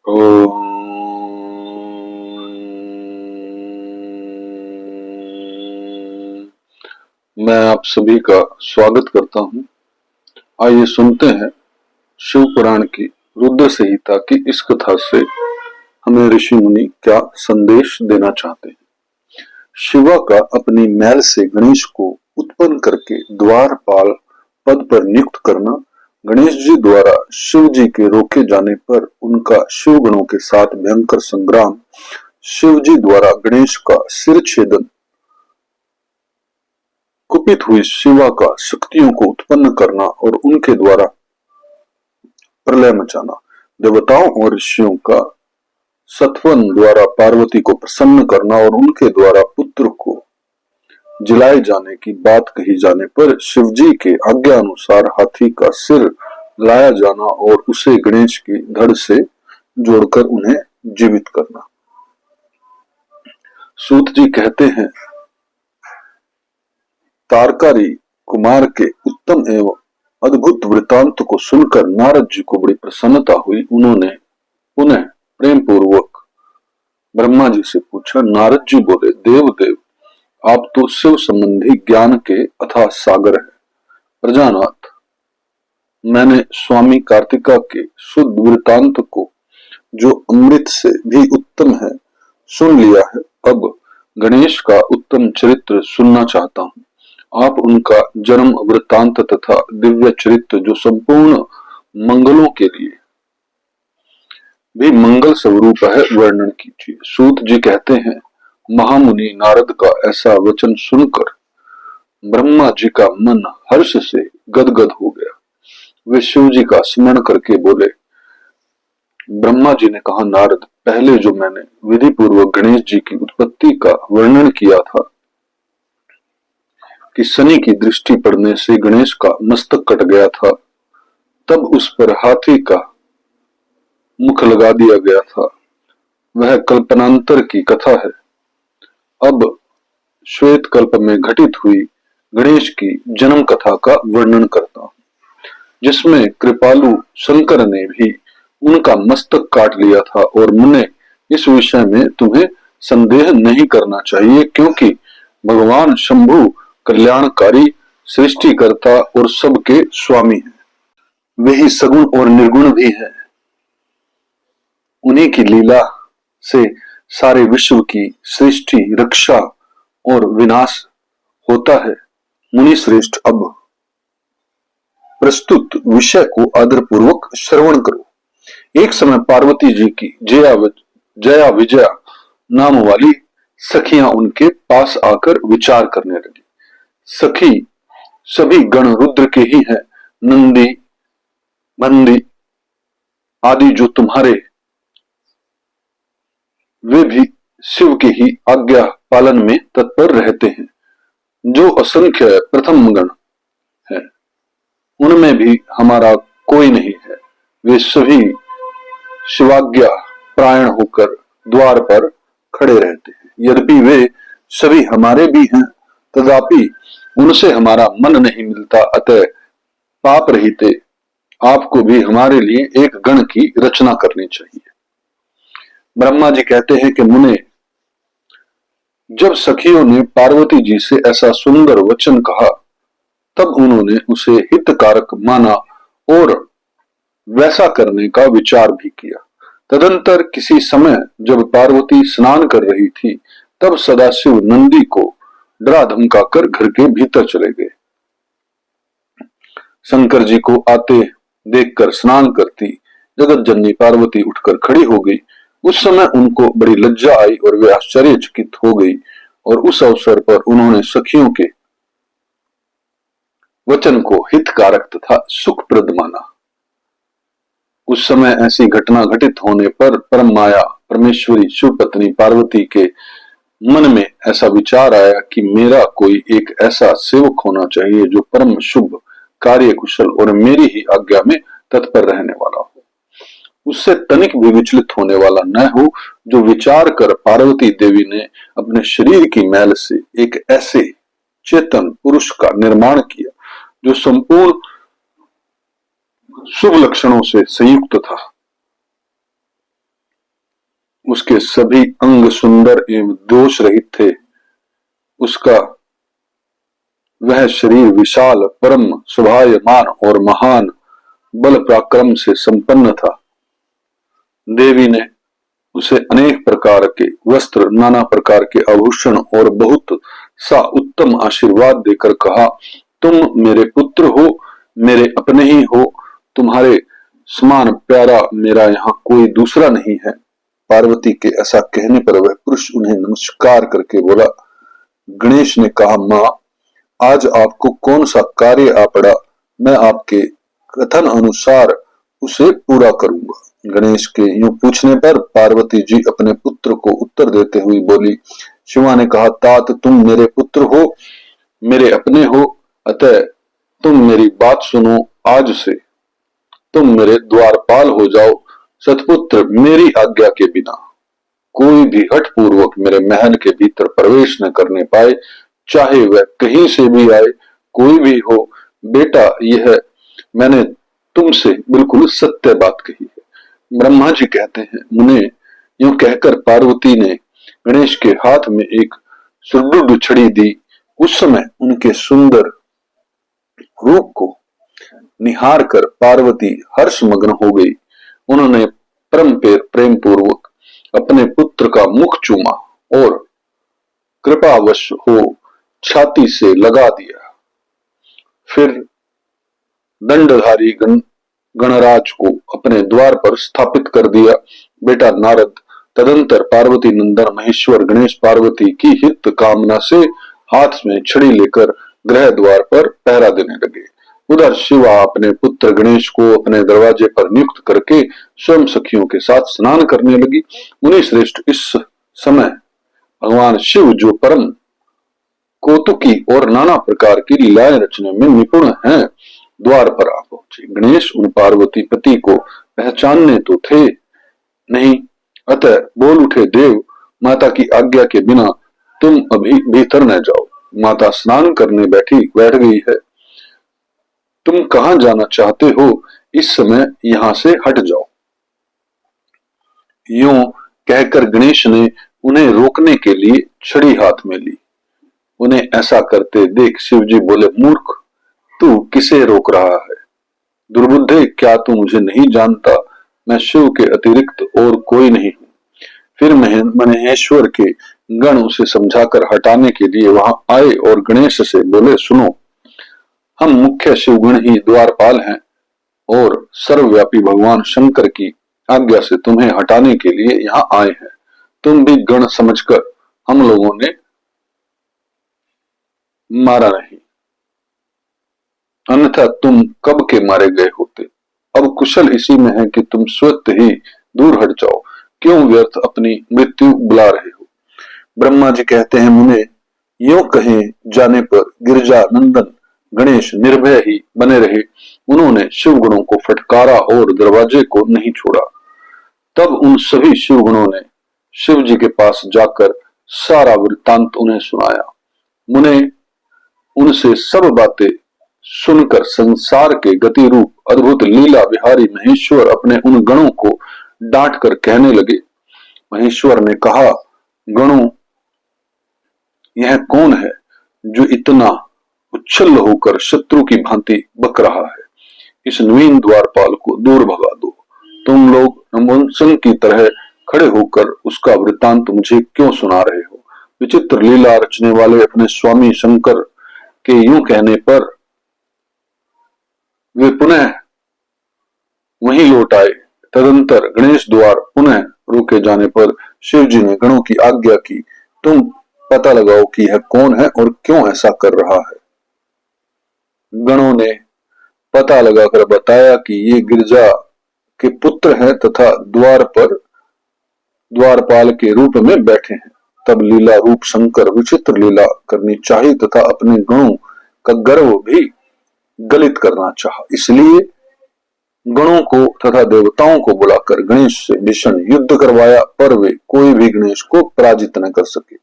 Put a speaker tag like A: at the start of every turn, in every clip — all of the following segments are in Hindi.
A: ओम। मैं आप सभी का स्वागत करता हूँ। आइए सुनते हैं शिव पुराण की रुद्र संहिता की इस कथा से हमें ऋषि मुनि क्या संदेश देना चाहते हैं। शिवा का अपनी मैल से गणेश को उत्पन्न करके द्वारपाल पद पर नियुक्त करना, गणेश जी द्वारा शिव जी के रोके जाने पर उनका शिव गणों के साथ भयंकर संग्राम, शिव जी द्वारा गणेश का सिर छेदन, कुपित हुई शिवा का शक्तियों को उत्पन्न करना और उनके द्वारा प्रलय मचाना, देवताओं और ऋषियों का सत्वन द्वारा पार्वती को प्रसन्न करना और उनके द्वारा पुत्र को जिलाए जाने की बात कही जाने पर शिवजी के आज्ञा अनुसार हाथी का सिर लाया जाना और उसे गणेश की धड़ से जोड़कर उन्हें जीवित करना। सूत जी कहते हैं, तारकारी कुमार के उत्तम एवं अद्भुत वृतांत को सुनकर नारद जी को बड़ी प्रसन्नता हुई। उन्होंने पुनः प्रेम पूर्वक ब्रह्मा जी से पूछा। नारद जी बोले, देवदेव, आप तो शिव संबंधी ज्ञान के अथाह सागर हैं। प्रजानाथ, मैंने स्वामी कार्तिका के शुद्ध वृतांत को, जो अमृत से भी उत्तम है, सुन लिया है। अब गणेश का उत्तम चरित्र सुनना चाहता हूँ। आप उनका जन्म वृत्तांत तथा दिव्य चरित्र, जो संपूर्ण मंगलों के लिए भी मंगल स्वरूप है, वर्णन कीजिए। सूत जी कहते हैं, महामुनि नारद का ऐसा वचन सुनकर ब्रह्मा जी का मन हर्ष से गदगद हो गया। वे शिव जी का स्मरण करके बोले। ब्रह्मा जी ने कहा, नारद, पहले जो मैंने विधि पूर्वक गणेश जी की उत्पत्ति का वर्णन किया था कि शनि की दृष्टि पड़ने से गणेश का मस्तक कट गया था, तब उस पर हाथी का मुख लगा दिया गया था, वह कल्पनांतर की कथा है। अब श्वेत कल्प में घटित हुई गणेश की जन्म कथा का वर्णन करता हूं, जिसमें कृपालु शंकर ने भी उनका मस्तक काट लिया था। और मुने, इस विषय में तुम्हें संदेह नहीं करना चाहिए, क्योंकि भगवान शंभु कल्याणकारी, सृष्टिकर्ता और सबके स्वामी हैं। वे ही सगुण और निर्गुण भी हैं। उन्हीं की लीला से सारे विश्व की सृष्टि, रक्षा और विनाश होता है। मुनि श्रेष्ठ, अब प्रस्तुत विषय को आदरपूर्वक श्रवण करो। एक समय पार्वती जी की जया विजया नाम वाली सखियां उनके पास आकर विचार करने लगी। सखी सभी गण रुद्र के ही हैं। नंदी, बंदी आदि जो तुम्हारे, वे भी शिव के ही आज्ञा पालन में तत्पर रहते हैं। जो असंख्य प्रथम गण है, उनमें भी हमारा कोई नहीं है। वे सभी शिवाज्ञा प्रायण होकर द्वार पर खड़े रहते हैं। यद्यपि वे सभी हमारे भी हैं, तथापि उनसे हमारा मन नहीं मिलता। अतः पाप रहित आपको भी हमारे लिए एक गण की रचना करनी चाहिए। ब्रह्मा जी कहते हैं कि मुने, जब सखियों ने पार्वती जी से ऐसा सुंदर वचन कहा, तब उन्होंने उसे हितकारक माना और वैसा करने का विचार भी किया। तदंतर किसी समय जब पार्वती स्नान कर रही थी, तब सदाशिव नंदी को डरा धमकाकर घर के भीतर चले गए। शंकर जी को आते देखकर स्नान करती जगत जननी पार्वती उठकर खड़ी हो गई। उस समय उनको बड़ी लज्जा आई और वे आश्चर्यचकित हो गई, और उस अवसर पर उन्होंने सखियों के वचन को हितकारक तथा सुखप्रद माना। उस समय ऐसी घटना घटित होने पर परम माया परमेश्वरी शिव पत्नी पार्वती के मन में ऐसा विचार आया कि मेरा कोई एक ऐसा सेवक होना चाहिए जो परम शुभ, कार्य कुशल और मेरी ही आज्ञा में तत्पर रहने वाला हो, उससे तनिक भी विचलित होने वाला न हो। जो विचार कर पार्वती देवी ने अपने शरीर की मैल से एक ऐसे चेतन पुरुष का निर्माण किया जो संपूर्ण शुभ लक्षणों से संयुक्त था। उसके सभी अंग सुंदर एवं दोष रहित थे। उसका वह शरीर विशाल, परम शोभायमान और महान बल पराक्रम से संपन्न था। देवी ने उसे अनेक प्रकार के वस्त्र, नाना प्रकार के आभूषण और बहुत सा उत्तम आशीर्वाद देकर कहा, तुम मेरे पुत्र हो, मेरे अपने ही हो, तुम्हारे समान प्यारा मेरा यहाँ कोई दूसरा नहीं है। पार्वती के ऐसा कहने पर वह पुरुष उन्हें नमस्कार करके बोला। गणेश ने कहा, मां, आज आपको कौन सा कार्य आ पड़ा, मैं आपके कथन अनुसार उसे पूरा करूंगा। गणेश के यूं पूछने पर पार्वती जी अपने पुत्र को उत्तर देते हुए बोली। शिवा ने कहा, तात तुम मेरे पुत्र हो, मेरे अपने हो, अतः तुम मेरी बात सुनो। आज से तुम मेरे द्वारपाल हो जाओ। सतपुत्र, मेरी आज्ञा के बिना कोई भी हठ पूर्वक मेरे महल के भीतर प्रवेश न करने पाए, चाहे वह कहीं से भी आए, कोई भी हो। बेटा, यह मैंने तुमसे बिल्कुल सत्य बात कही है। ब्रह्मा जी कहते हैं, मुने, यूं कहकर पार्वती ने गणेश के हाथ में एक सुदृढ़ छड़ी दी। उस समय उनके सुंदर रूप को निहार कर पार्वती हर्षमग्न हो गई। उन्होंने परम प्रेम पूर्वक अपने पुत्र का मुख चूमा और कृपावश हो छाती से लगा दिया। फिर दंडधारी गणराज को अपने द्वार पर स्थापित कर दिया। बेटा नारद, तदंतर पार्वती नंदन महेश्वर गणेश पार्वती की हित कामना से हाथ में छड़ी लेकर गृह द्वार पर पहरा देने लगे। उधर शिवा अपने पुत्र गणेश को अपने दरवाजे पर नियुक्त करके स्वयं सखियों के साथ स्नान करने लगी। मुनि श्रेष्ठ, इस समय भगवान शिव जो परम कौतुकी और नाना प्रकार की लीलाएं रचने में निपुण हैं, द्वार पर आ पहुंचे। गणेश उन पार्वती पति को पहचानने तो थे नहीं, अतः बोल उठे, देव माता की आज्ञा के बिना तुम अभी भीतर न जाओ। माता स्नान करने बैठ गई है। तुम कहां जाना चाहते हो, इस समय यहां से हट जाओ। यूं कहकर गणेश ने उन्हें रोकने के लिए छड़ी हाथ में ली। उन्हें ऐसा करते देख शिवजी बोले, मूर्ख, तू किसे रोक रहा है? दुर्बुद्धे, क्या तू मुझे नहीं जानता? मैं शिव के अतिरिक्त और कोई नहीं हूं। फिर महेश्वर के गण उसे समझाकर हटाने के लिए वहां आए और गणेश से बोले, सुनो, हम मुख्य शिवगण ही द्वारपाल हैं और सर्वव्यापी भगवान शंकर की आज्ञा से तुम्हें हटाने के लिए यहाँ आए हैं। तुम भी गण समझकर हम लोगों ने मारा नहीं, अन्यथा तुम कब के मारे गए होते। अब कुशल इसी में है कि तुम स्वतः ही दूर हट जाओ, क्यों व्यर्थ अपनी मृत्यु बुला रहे हो। ब्रह्मा जी कहते हैं, मुने, यूं कहे जाने पर गिरजा नंदन गणेश निर्भय ही बने रहे। उन्होंने शिवगुणों को फटकारा और दरवाजे को नहीं छोड़ा। तब उन सभी शिवगुणों ने शिव जी के पास जाकर सारा वृत्तांत उन्हें सुनाया। मुने उनसे सब बातें सुनकर संसार के गति रूप अद्भुत लीला विहारी महेश्वर अपने उन गणों को डांट कर कहने लगे। महेश्वर ने कहा, गणों, यह कौन है जो इतना उच्छल होकर शत्रु की भांति बक रहा है? इस नवीन द्वारपाल को दूर भगा दो। तुम लोग नपुंसक की तरह खड़े होकर उसका वृत्तांत मुझे क्यों सुना रहे हो? विचित्र लीला रचने वाले अपने स्वामी शंकर के यूं कहने पर वे पुनः वहीं लौट आए। तदंतर गणेश द्वार पुनः रोके जाने पर शिव जी ने गणों की आज्ञा की, तुम पता लगाओ कि यह कौन है और क्यों ऐसा कर रहा है। गणों ने पता लगाकर बताया कि ये गिरजा के पुत्र हैं तथा द्वार पर द्वारपाल के रूप में बैठे हैं। तब लीला रूप शंकर विचित्र लीला करनी चाहिए तथा अपने गणों का गर्व भी गलित करना चाहा। इसलिए गणों को तथा देवताओं को बुलाकर गणेश से भीषण युद्ध करवाया, पर वे कोई भी गणेश को पराजित न कर सके।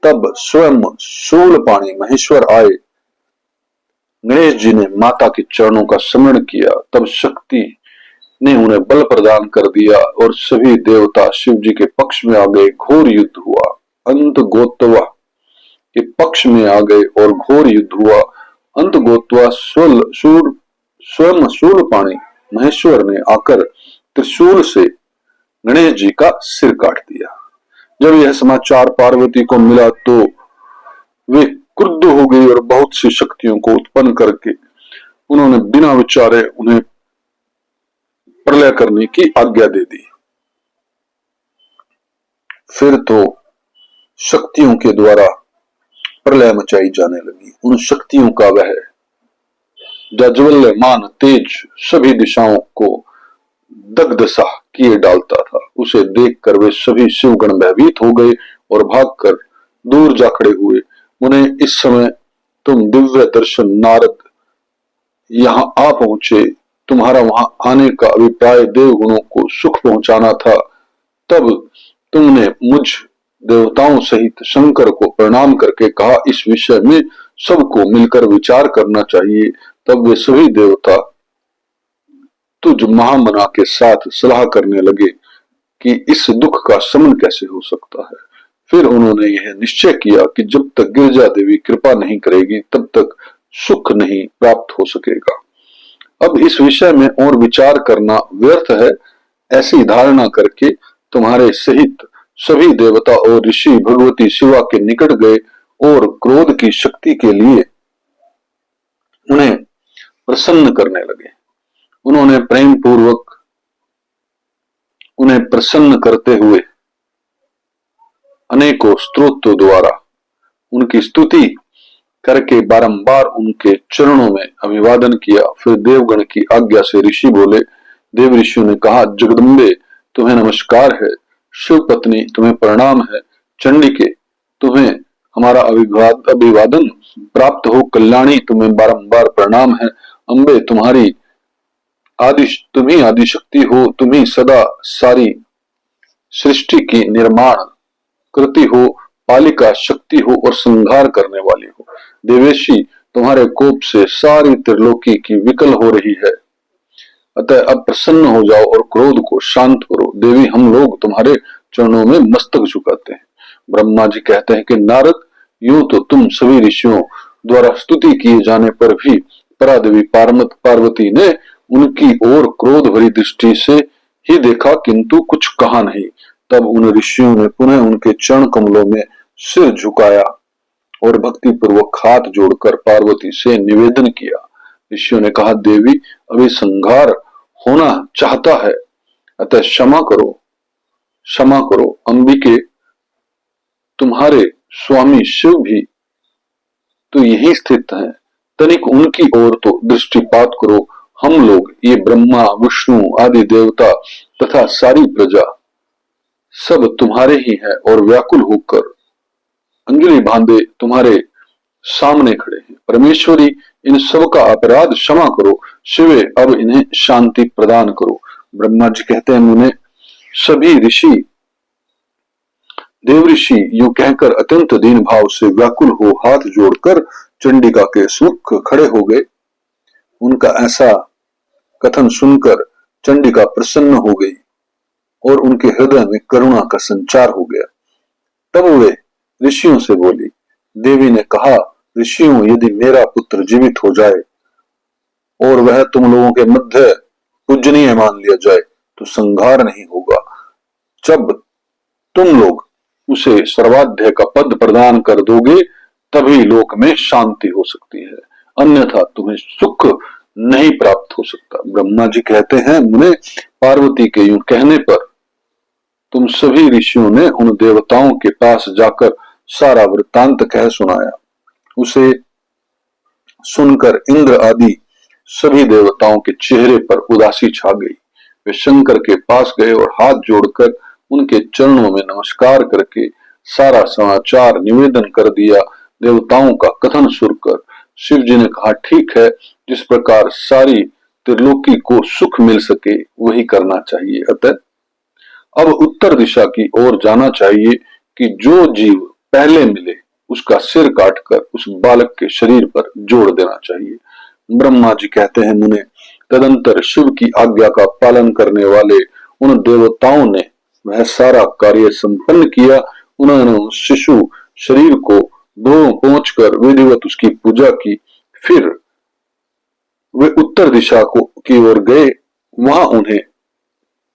A: तब स्वयं शूलपाणी महेश्वर आए। गणेश जी ने माता के चरणों का स्मरण किया। तब शक्ति ने उन्हें बल प्रदान कर दिया और सभी देवता शिव जी के पक्ष में आ गए। घोर युद्ध हुआ। अंत गोत्वा के पक्ष में आ गए और घोर युद्ध हुआ। अंत गोत्वा स्वयं शूलपाणी महेश्वर ने आकर त्रिशूल से गणेश जी का सिर काट दिया। जब यह समाचार पार्वती को मिला तो वे क्रुद्ध हो गई और बहुत सी शक्तियों को उत्पन्न करके उन्होंने बिना विचारे उन्हें प्रलय करने की आज्ञा दे दी। फिर तो शक्तियों के द्वारा प्रलय मचाई जाने लगी। उन शक्तियों का वह जाज्वल्यमान तेज सभी दिशाओं को दग्ध सा किए डालता था। उसे देखकर वे सभी शिवगण भयभीत हो गए और भागकर दूर जा खड़े हुए। उन्हें इस समय तुम दिव्य दर्शन नारद यहाँ आ पहुंचे, तुम्हारा वहां आने का अभिप्राय देवगुणों को सुख पहुंचाना था। तब तुमने मुझ देवताओं सहित शंकर को प्रणाम करके कहा इस विषय में सबको मिलकर विचार करना चाहिए। तब वे सभी देवता तुझ महामना के साथ सलाह करने लगे कि इस दुख का शमन कैसे हो सकता है। फिर उन्होंने यह निश्चय किया कि जब तक गिरजा देवी कृपा नहीं करेगी तब तक सुख नहीं प्राप्त हो सकेगा। अब इस विषय में और विचार करना व्यर्थ है। ऐसी धारणा करके तुम्हारे सहित सभी देवता और ऋषि भगवती शिवा के निकट गए और क्रोध की शक्ति के लिए उन्हें प्रसन्न करने लगे। उन्होंने प्रेम पूर्वक उन्हें प्रसन्न करते हुए अनेकों स्तोत्रों द्वारा उनकी स्तुति करके बारंबार उनके चरणों में अभिवादन किया। फिर देवगण की आज्ञा से ऋषि बोले। देव ऋषियों ने कहा जगदम्बे तुम्हें नमस्कार है, शिव पत्नी तुम्हें प्रणाम है, चंडिके तुम्हें हमारा अभिवादन प्राप्त हो, कल्याणी तुम्हें बारंबार प्रणाम है, अम्बे तुम्ही आदि शक्ति हो, तुम्ही सदा सारी सृष्टि की निर्माण कृति हो, पालिका शक्ति हो और संहार करने वाली हो। देवेशी तुम्हारे कोप से सारी त्रिलोकी की विकल हो रही है, अतः अब प्रसन्न हो जाओ और क्रोध को शांत करो। देवी हम लोग तुम्हारे चरणों में मस्तक झुकाते हैं। ब्रह्मा जी कहते हैं कि नारद यूं तो तुम सभी ऋषियों द्वारा स्तुति किए जाने पर भी परादेवी पार्वती ने उनकी ओर क्रोध भरी दृष्टि से ही देखा किंतु कुछ कहा नहीं। तब उन ऋषियों ने पुनः उनके चरण कमलों में सिर झुकाया और भक्ति पूर्वक हाथ जोड़कर पार्वती से निवेदन किया। ऋषियों ने कहा देवी अभी संहार होना चाहता है, अतः क्षमा करो। अंबिके तुम्हारे स्वामी शिव भी तो यही स्थित हैं, तनिक उनकी ओर तो दृष्टिपात करो। हम लोग ये ब्रह्मा विष्णु आदि देवता तथा सारी प्रजा सब तुम्हारे ही है और व्याकुल होकर अंजलि बांधे तुम्हारे सामने खड़े हैं। परमेश्वरी इन सब का अपराध क्षमा करो। शिवे अब इन्हें शांति प्रदान करो। ब्रह्मा जी कहते हैं मुने सभी देव ऋषि यूं कहकर अत्यंत दीन भाव से व्याकुल हो हाथ जोड़कर चंडिका के सम्मुख खड़े हो गए। उनका ऐसा कथन सुनकर चंडिका प्रसन्न हो गई और उनके हृदय में करुणा का संचार हो गया। तब वे ऋषियों से बोली। देवी ने कहा ऋषियों यदि मेरा पुत्र जीवित हो जाए और वह तुम लोगों के मध्य पूजनीय मान लिया जाए तो संहार नहीं होगा। जब तुम लोग उसे सर्वाध्याय का पद प्रदान कर दोगे तभी लोक में शांति हो सकती है, अन्यथा तुम्हें सुख नहीं प्राप्त हो सकता। ब्रह्मा जी कहते हैं मुने पार्वती के यूं कहने पर तुम सभी ऋषियों ने उन देवताओं के पास जाकर सारा वृत्तांत कह सुनाया। उसे सुनकर इंद्र आदि सभी देवताओं के चेहरे पर उदासी छा गई। वे शंकर के पास गए और हाथ जोड़कर उनके चरणों में नमस्कार करके सारा समाचार निवेदन कर दिया। देवताओं का कथन सुनकर शिव जी ने कहा ठीक है, जिस प्रकार सारी त्रिलोकी को सुख मिल सके वही करना चाहिए। अतः अब उत्तर दिशा की ओर जाना चाहिए कि जो जीव पहले मिले उसका सिर काटकर उस बालक के शरीर पर जोड़ देना चाहिए। ब्रह्मा जी कहते हैं मुने तदंतर शिव की आज्ञा का पालन करने वाले उन देवताओं ने वह सारा कार्य संपन्न किया। उन्होंने उस शिशु शरीर को धो पहुंचकर विधिवत उसकी पूजा की। फिर वे उत्तर दिशा की ओर गए। वहां उन्हें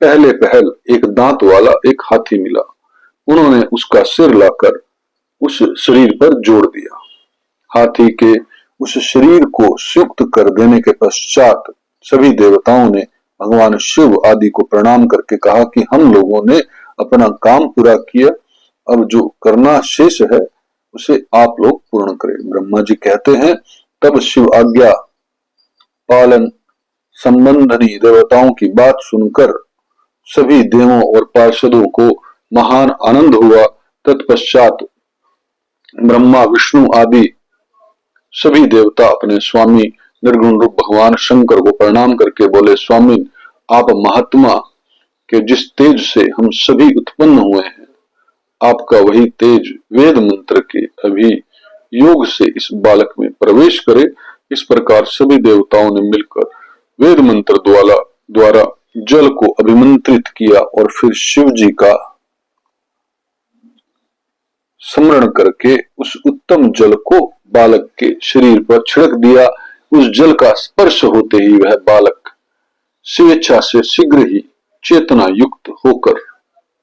A: पहले पहल एक दांत वाला एक हाथी मिला। उन्होंने उसका सिर लाकर उस शरीर पर जोड़ दिया। हाथी के उस शरीर को संयुक्त कर देने के पश्चात सभी देवताओं ने भगवान शिव आदि को प्रणाम करके कहा कि हम लोगों ने अपना काम पूरा किया, अब जो करना शेष है उसे आप लोग पूर्ण करें। ब्रह्मा जी कहते हैं, तब शिव आज्ञा पालन संबंधी देवताओं की बात सुनकर सभी देवों और पार्षदों को महान आनंद हुआ। तत्पश्चात ब्रह्मा विष्णु आदि सभी देवता अपने स्वामी निर्गुण रूप भगवान शंकर को प्रणाम करके बोले, स्वामी आप महात्मा के जिस तेज से हम सभी उत्पन्न हुए हैं, आपका वही तेज वेद मंत्र के अभी योग से इस बालक में प्रवेश करे। इस प्रकार सभी देवताओं ने मिलकर वेद मंत्र द्वारा जल को अभिमंत्रित किया और फिर शिव जी का स्मरण करके उस उत्तम जल को बालक के शरीर पर छिड़क दिया। उस जल का स्पर्श होते ही वह बालक स्वेच्छा से शीघ्र ही चेतना युक्त होकर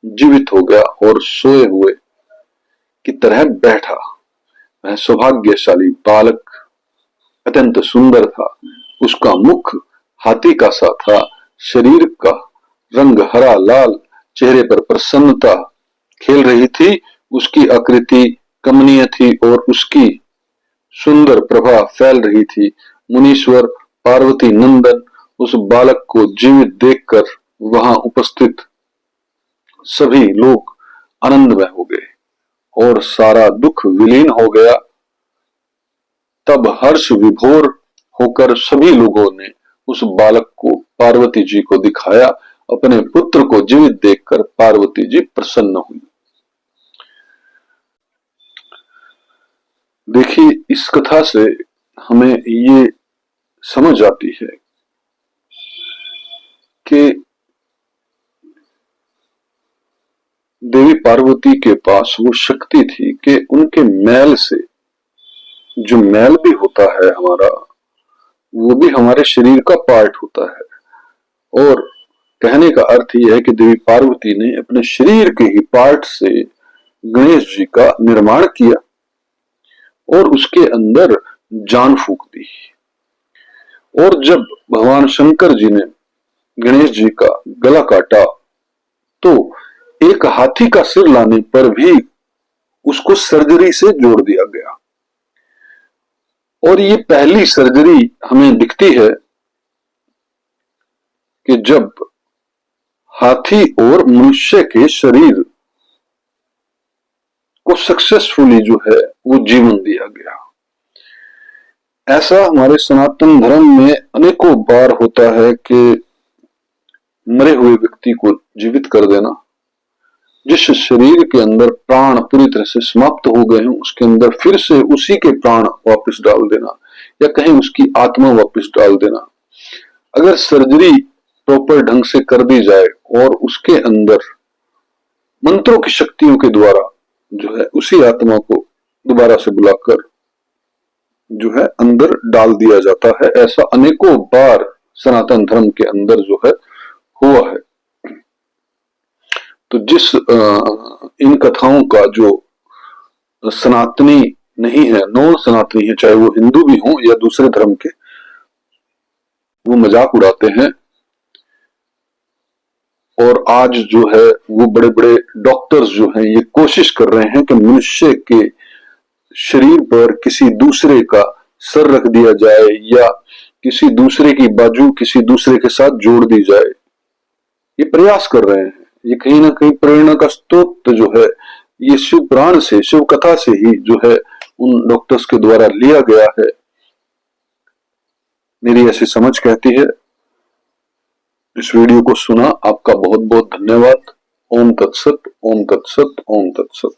A: जीवित हो गया और सोए हुए की तरह बैठा। वह सौभाग्यशाली बालक अत्यंत सुंदर था। उसका मुख हाथी का सा था, शरीर का रंग हरा लाल, चेहरे पर प्रसन्नता खेल रही थी, उसकी आकृति कमनीय थी और उसकी सुंदर प्रभा फैल रही थी। मुनीश्वर पार्वती नंदन उस बालक को जीवित देखकर वहां उपस्थित सभी लोग आनंदमय हो गए और सारा दुख विलीन हो गया। तब हर्ष विभोर होकर सभी लोगों ने उस बालक को पार्वती जी को दिखाया। अपने पुत्र को जीवित देखकर पार्वती जी प्रसन्न हुई। देखिए, इस कथा से हमें ये समझ आती है कि देवी पार्वती के पास वो शक्ति थी कि उनके मैल से, जो मैल भी होता है हमारा, वो भी हमारे शरीर का पार्ट होता है। और कहने का अर्थ यह है कि देवी पार्वती ने अपने शरीर के ही पार्ट से गणेश जी का निर्माण किया और उसके अंदर जान फूंक दी। और जब भगवान शंकर जी ने गणेश जी का गला काटा तो एक हाथी का सिर लाने पर भी उसको सर्जरी से जोड़ दिया गया। और ये पहली सर्जरी हमें दिखती है कि जब हाथी और मनुष्य के शरीर को सक्सेसफुली जो है वो जीवन दिया गया। ऐसा हमारे सनातन धर्म में अनेकों बार होता है कि मरे हुए व्यक्ति को जीवित कर देना, जिस शरीर के अंदर प्राण पूरी तरह से समाप्त हो गए हैं उसके अंदर फिर से उसी के प्राण वापस डाल देना या कहीं उसकी आत्मा वापस डाल देना। अगर सर्जरी प्रॉपर ढंग से कर दी जाए और उसके अंदर मंत्रों की शक्तियों के द्वारा जो है उसी आत्मा को दोबारा से बुलाकर जो है अंदर डाल दिया जाता है। ऐसा अनेकों बार सनातन धर्म के अंदर जो है हुआ है। तो जिस इन कथाओं का जो सनातनी नहीं है, नॉन सनातनी है, चाहे वो हिंदू भी हो या दूसरे धर्म के, वो मजाक उड़ाते हैं। और आज जो है वो बड़े बड़े डॉक्टर्स जो हैं ये कोशिश कर रहे हैं कि मनुष्य के शरीर पर किसी दूसरे का सर रख दिया जाए या किसी दूसरे की बाजू किसी दूसरे के साथ जोड़ दी जाए। ये प्रयास कर रहे हैं। ये कहीं ना कहीं प्रेरणा का स्रोत जो है ये शिव पुराण से, शिव कथा से ही जो है उन डॉक्टर्स के द्वारा लिया गया है। मेरी ऐसी समझ कहती है। इस वीडियो को सुना, आपका बहुत बहुत धन्यवाद। ओम तत्सत, ओम तत्सत, ओम तत्सत।